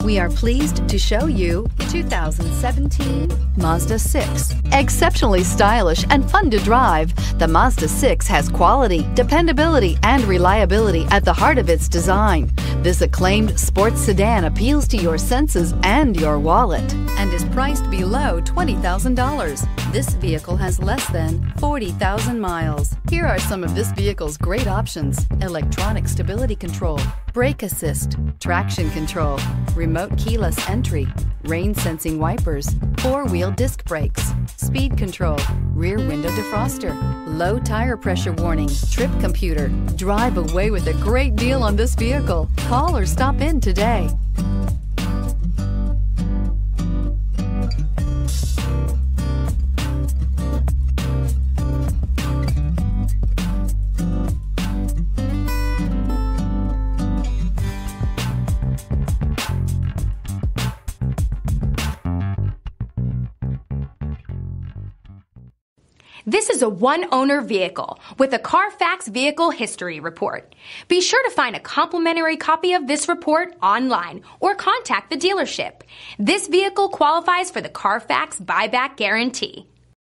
We are pleased to show you the 2017 Mazda 6. Exceptionally stylish and fun to drive, the Mazda 6 has quality, dependability, and reliability at the heart of its design. This acclaimed sports sedan appeals to your senses and your wallet and is priced below $20,000. This vehicle has less than 40,000 miles. Here are some of this vehicle's great options: electronic stability control, brake assist, traction control, remote keyless entry, rain sensing wipers, four-wheel disc brakes, speed control, rear window defroster, low tire pressure warning, trip computer. Drive away with a great deal on this vehicle. Call or stop in today. This is a one-owner vehicle with a Carfax Vehicle History Report. Be sure to find a complimentary copy of this report online or contact the dealership. This vehicle qualifies for the Carfax Buyback Guarantee.